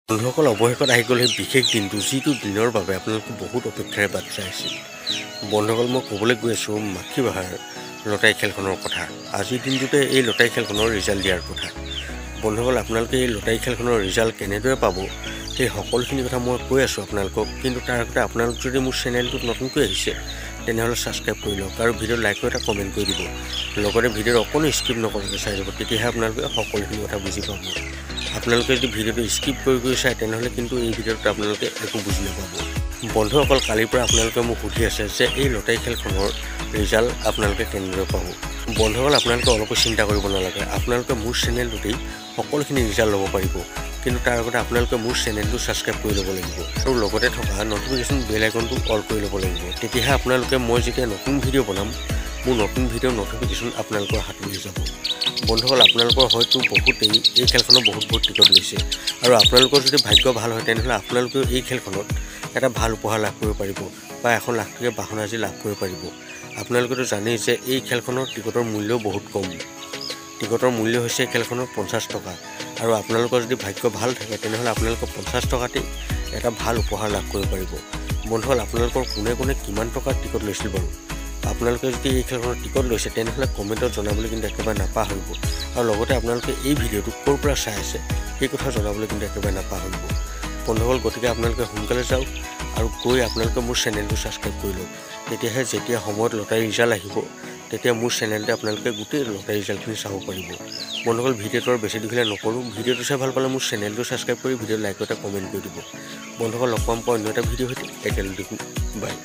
বন্ধুসকল অৱশেষত আহি গ'ল সেই বিশেষ দিনটো যিটো দিনৰ বাবে আপোনালোকে বহুত অপেক্ষাৰে বাট চাই আছিল। বন্ধুসকল মই ক'বলৈ গৈ আছোঁ মাখিবাহাৰ লটাৰী খেলখনৰ কথা। আজিৰ দিনটোতে এই লটাৰী খেলখনৰ ৰিজাল্ট দিয়াৰ কথা। বন্ধুসকল আপোনালোকে এই লটাৰী খেলখনৰ ৰিজাল্ট কেনেদৰে পাব সেই সকলোখিনি কথা মই কৈ আছোঁ আপোনালোকক। কিন্তু তাৰ আগতে আপোনালোক যদি মোৰ চেনেলটোত নতুনকৈ আহিছে তেনেহ'লে ছাবস্ক্ৰাইব কৰি লওক আৰু ভিডিঅ'ত লাইক কৰি এটা কমেণ্ট কৰি দিব। লগতে ভিডিঅ'ত অকণো স্কিপ নকৰাকৈ চাই যাব, তেতিয়াহে আপোনালোকে সকলোখিনি কথা বুজি পাব। আপোনালোকে যদি ভিডিঅ'টো স্কিপ কৰি চায় তেনেহ'লে কিন্তু এই ভিডিঅ'টোত আপোনালোকে একো বুজি নাপাব। বন্ধুসকল কালিৰ পৰা আপোনালোকে মোক সুধি আছে যে এই লটাৰী খেলখনৰ ৰিজাল্ট আপোনালোকে কেনেদৰে পাব। বন্ধুসকল আপোনালোকে অলপো চিন্তা কৰিব নালাগে, আপোনালোকে মোৰ চেনেলটোতেই সকলোখিনি ৰিজাল্ট ল'ব পাৰিব। কিন্তু তাৰ আগতে আপোনালোকে মোৰ চেনেলটো ছাবস্ক্ৰাইব কৰি ল'ব লাগিব আৰু লগতে থকা নটিফিকেশ্যন বেল আইকনটো অল কৰি ল'ব লাগিব। তেতিয়াহে আপোনালোকে মই যেতিয়া নতুন ভিডিঅ' বনাম মোৰ নতুন ভিডিঅ'ৰ নটিফিকেশ্যন আপোনালোকৰ হাতলৈ যাব। বন্ধুসকল আপোনালোকৰ হয়তো বহুতেই এই খেলখনত বহুত টিকট লৈছে আৰু আপোনালোকৰ যদি ভাগ্য ভাল হয় তেনেহ'লে আপোনালোকেও এই খেলখনত এটা ভাল উপহাৰ লাভ কৰিব পাৰিব বা 1 লাখ টকীয়া বাহন আজি লাভ কৰিব পাৰিব। আপোনালোকেতো জানেই যে এই খেলখনৰ টিকটৰ মূল্যও বহুত কম। টিকটৰ মূল্য হৈছে খেলখনৰ 50 টকা আৰু আপোনালোকৰ যদি ভাগ্য ভাল থাকে তেনেহ'লে আপোনালোকৰ 50 টকাতেই এটা ভাল উপহাৰ লাভ কৰিব পাৰিব। বন্ধুসকল আপোনালোকৰ কোনে কিমান টকাৰ টিকট লৈছিল বাৰু? আপোনালোকে যদি এই খেলখনৰ টিকট লৈছে তেনেহ'লে কমেণ্টত জনাবলৈ কিন্তু একেবাৰে নাপাহৰিব আৰু লগতে আপোনালোকে এই ভিডিঅ'টো ক'ৰ পৰা চাই আছে সেই কথা জনাবলৈ কিন্তু একেবাৰে নাপাহৰিব। বন্ধুসকল গতিকে আপোনালোকে সোনকালে যাওক আৰু গৈ আপোনালোকে মোৰ চেনেলটো ছাবস্ক্ৰাইব কৰি লওক। তেতিয়াহে যেতিয়া সময়ত লটাৰী ৰিজাল্ট আহিব তেতিয়া মোৰ চেনেলতে আপোনালোকে গোটেই লটাৰী ৰিজাল্টখিনি চাব পাৰিব। বন্ধুসকল ভিডিঅ'টো আৰু বেছি দীঘলীয়া নকৰোঁ, ভিডিঅ'টো চাই ভাল পালে মোৰ চেনেলটো ছাবস্ক্ৰাইব কৰি ভিডিঅ'ত লাইক এটা কমেণ্ট কৰি দিব। বন্ধুসকল লগ পাম অন্য এটা ভিডিঅ' সৈতে, একেলগে দেখোঁ, বাই।